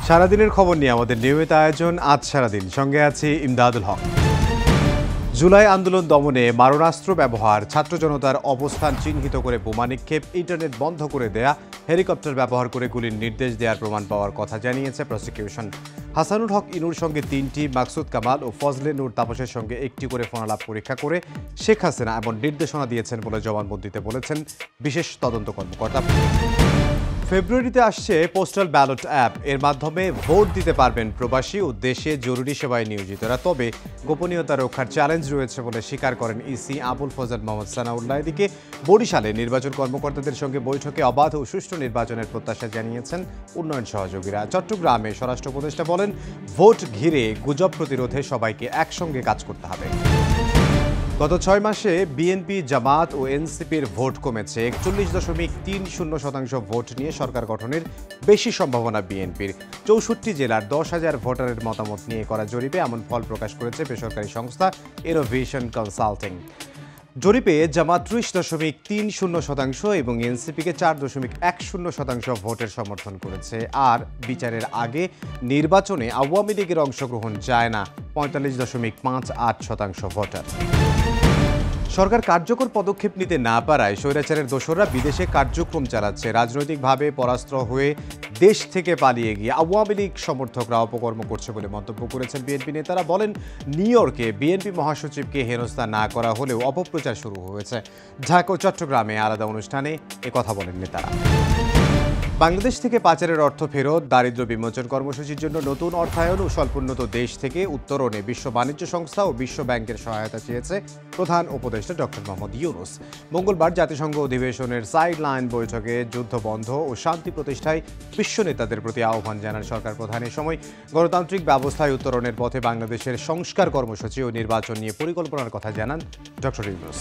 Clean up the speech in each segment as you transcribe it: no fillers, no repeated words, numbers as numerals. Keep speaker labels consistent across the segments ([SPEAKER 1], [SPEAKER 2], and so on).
[SPEAKER 1] সারাদিনের খবর নিয়ে আমাদের নিয়মিত আয়োজন আজ সারাদিন, সঙ্গে আছি ইমদাদুল হক। জুলাই আন্দোলন দমনে মারণাস্ত্র ব্যবহার, ছাত্র জনতার অবস্থান চিহ্নিত করে বোমা নিক্ষেপ, ইন্টারনেট বন্ধ করে দেয়া, হেলিকপ্টার ব্যবহার করে গুলির নির্দেশ দেওয়ার প্রমাণ পাওয়ার কথা জানিয়েছে প্রসিকিউশন। হাসানুল হক ইনুর সঙ্গে 3টি, মাকসুদ কামাল ও ফজলে নূর তাপসের সঙ্গে 1টি করে ফোনালাপ পরীক্ষা করে শেখ হাসিনা এমন নির্দেশনা দিয়েছেন বলে জবানবন্দিতে বলেছেন বিশেষ তদন্ত কর্মকর্তা। ফেব্রুয়ারিতে আসছে পোস্টাল ব্যালট অ্যাপ। এর মাধ্যমে ভোট দিতে পারবেন প্রবাসী ও দেশে জরুরি সেবায় নিয়োজিতরা। তবে গোপনীয়তা রক্ষার চ্যালেঞ্জ রয়েছে বলে স্বীকার করেন ইসি আবুল ফজল মোহাম্মদ সানাউল্লাহ। এদিকে বরিশালে নির্বাচন কর্মকর্তাদের সঙ্গে বৈঠকে অবাধ ও সুষ্ঠু নির্বাচনের প্রত্যাশা জানিয়েছেন উন্নয়ন সহযোগীরা। চট্টগ্রামে স্বরাষ্ট্র উপদেষ্টা বলেন, ভোট ঘিরে গুজব প্রতিরোধে সবাইকে একসঙ্গে কাজ করতে হবে। গত 6 মাসে বিএনপি, জামাত ও এনসিপির ভোট কমেছে। 41.30% ভোট নিয়ে সরকার গঠনের বেশি সম্ভাবনা বিএনপির। 64 জেলার 10,000 ভোটারের মতামত নিয়ে করা জরিপে এমন ফল প্রকাশ করেছে বেসরকারি সংস্থা ইনোভেশন কনসাল্টিং। জরিপে জামাত 30.30% এবং এনসিপিকে 4.10% ভোটের সমর্থন করেছে। আর বিচারের আগে নির্বাচনে আওয়ামী লীগের অংশগ্রহণ চায় না 45.58% ভোটার। সরকার কার্যকর পদক্ষেপ নিতে না পারায় স্বৈরাচারের দোসররা বিদেশে কার্যক্রম চালাচ্ছে। রাজনৈতিকভাবে পরাস্ত হয়ে দেশ থেকে পালিয়ে গিয়ে আওয়ামী লীগ সমর্থকরা অপকর্ম করছে বলে মন্তব্য করেছেন বিএনপি নেতারা। বলেন, নিউ ইয়র্কে বিএনপি মহাসচিবকে হেনস্থা না করা হলেও অপপ্রচার শুরু হয়েছে। ঢাকা ও চট্টগ্রামে আলাদা অনুষ্ঠানে একথা বলেন নেতারা। বাংলাদেশ থেকে পাচারের অর্থ ফেরত, দারিদ্র্য বিমোচন কর্মসূচির জন্য নতুন অর্থায়ন ও স্বল্পোন্নত দেশ থেকে উত্তরণে বিশ্ব বাণিজ্য সংস্থা ও বিশ্ব ব্যাংকের সহায়তা চেয়েছে প্রধান উপদেষ্টা ডক্টর মোহাম্মদ ইউনূস। মঙ্গলবার জাতিসংঘ অধিবেশনের সাইডলাইন বৈঠকে যুদ্ধবন্ধ ও শান্তি প্রতিষ্ঠায় বিশ্ব নেতাদের প্রতি আহ্বান জানান সরকার প্রধান। এ সময় গণতান্ত্রিক ব্যবস্থায় উত্তরণের পথে বাংলাদেশের সংস্কার কর্মসূচি ও নির্বাচন নিয়ে পরিকল্পনার কথা জানান ডক্টর ইউনূস।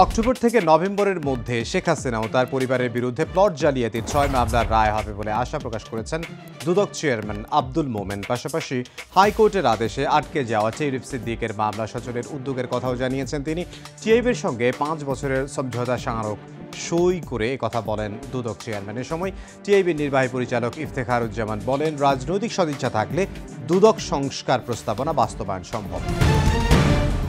[SPEAKER 1] অক্টোবর থেকে নভেম্বরের মধ্যে শেখ হাসিনা ও তার পরিবারের বিরুদ্ধে প্লট জালিয়াতির 6 মামলার রায় হবে বলে আশা প্রকাশ করেছেন দুদক চেয়ারম্যান আব্দুল মোমেন। পাশাপাশি হাইকোর্টের আদেশে আটকে যাওয়া টেরিফ সিদ্দিকের মামলা সচলের উদ্যোগের কথাও জানিয়েছেন তিনি। টিআইবির সঙ্গে 5 বছরের সমঝোতা স্মারক সই করে কথা বলেন দুদক চেয়ারম্যান। এ সময় টিআইবির নির্বাহী পরিচালক ইফতেখারুজ্জামান বলেন, রাজনৈতিক সদিচ্ছা থাকলে দুদক সংস্কার প্রস্তাবনা বাস্তবায়ন সম্ভব।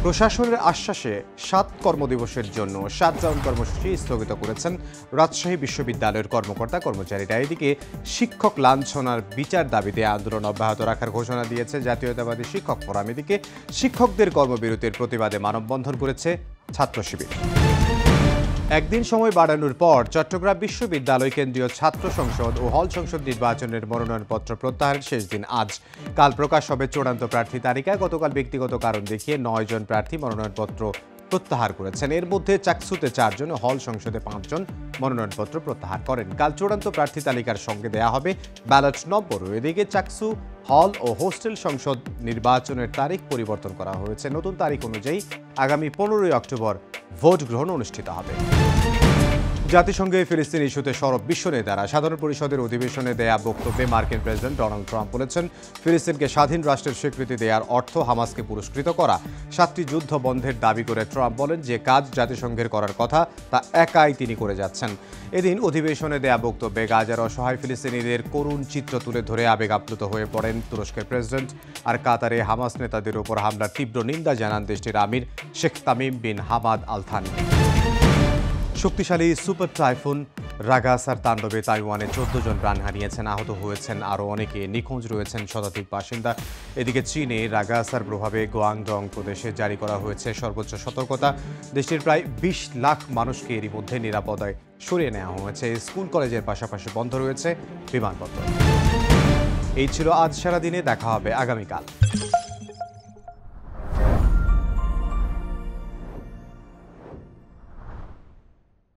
[SPEAKER 1] প্রশাসনের আশ্বাসে 7 কর্মদিবসের জন্য শাটডাউন কর্মসূচি স্থগিত করেছেন রাজশাহী বিশ্ববিদ্যালয়ের কর্মকর্তা কর্মচারীরা। এদিকে শিক্ষক লাঞ্ছনার বিচার দাবিতে আন্দোলন অব্যাহত রাখার ঘোষণা দিয়েছে জাতীয়তাবাদী শিক্ষক ফোরাম। এদিকে শিক্ষকদের কর্মবিরতির প্রতিবাদে মানববন্ধন করেছে ছাত্র শিবির। একদিন সময় বাড়ানোর পর চট্টগ্রাম বিশ্ববিদ্যালয় কেন্দ্রীয় ছাত্র সংসদ ও হল সংসদ নির্বাচনের মনোনয়নপত্র প্রত্যাহারের শেষ দিন আজ। কাল প্রকাশ হবে চূড়ান্ত প্রার্থী তালিকা। গতকাল ব্যক্তিগত কারণ দেখিয়ে 9 জন প্রার্থী মনোনয়নপত্র প্রত্যাহার করেছেন। এর মধ্যে চাকসুতে 4 জন, হল সংসদে 5 জন মনোনয়নপত্র প্রত্যাহার করেন। কাল চূড়ান্ত প্রার্থী তালিকার সঙ্গে দেয়া হবে ব্যালট নম্বর। এদিকে চাকসু, হল ও হোস্টেল সংসদ নির্বাচনের তারিখ পরিবর্তন করা হয়েছে। নতুন তারিখ অনুযায়ী আগামী 15 অক্টোবর ভোট গ্রহণ অনুষ্ঠিত হবে। জাতিসংঘে ফিলিস্তিন ইস্যুতে সরব বিশ্ব নেতারা। সাধারণ পরিষদের অধিবেশনে দেয়া বক্তব্যে মার্কিন প্রেসিডেন্ট ডোনাল্ড ট্রাম্প বলেছেন, ফিলিস্তিনকে স্বাধীন রাষ্ট্রের স্বীকৃতি দেওয়ার অর্থ হামাসকে পুরস্কৃত করা। 7টি যুদ্ধ বন্ধের দাবি করে ট্রাম্প বলেন, যে কাজ জাতিসংঘের করার কথা তা একাই তিনি করে যাচ্ছেন। এদিন অধিবেশনে দেয়া বক্তব্যে গাজার অসহায় ফিলিস্তিনিদের করুণ চিত্র তুলে ধরে আবেগ আপ্লুত হয়ে পড়েন তুরস্কের প্রেসিডেন্ট। আর কাতারে হামাস নেতাদের উপর হামলার তীব্র নিন্দা জানান দেশটির আমির Sheikh Tamim bin Hamad Al Thani. শক্তিশালী সুপার টাইফুন রাগাসার তাণ্ডবে তাইওয়ানে 14 জন প্রাণ হারিয়েছেন, আহত হয়েছেন আরও অনেকে, নিখোঁজ রয়েছেন শতাধিক বাসিন্দা। এদিকে চীনে রাগাসার প্রভাবে গুয়াংডং প্রদেশে জারি করা হয়েছে সর্বোচ্চ সতর্কতা। দেশটির প্রায় 20 লাখ মানুষকে এরই মধ্যে নিরাপদায় সরিয়ে নেওয়া হয়েছে। স্কুল কলেজের পাশাপাশি বন্ধ রয়েছে বিমানবন্দর। এই ছিল আজ সারাদিনে, দেখা হবে আগামীকাল।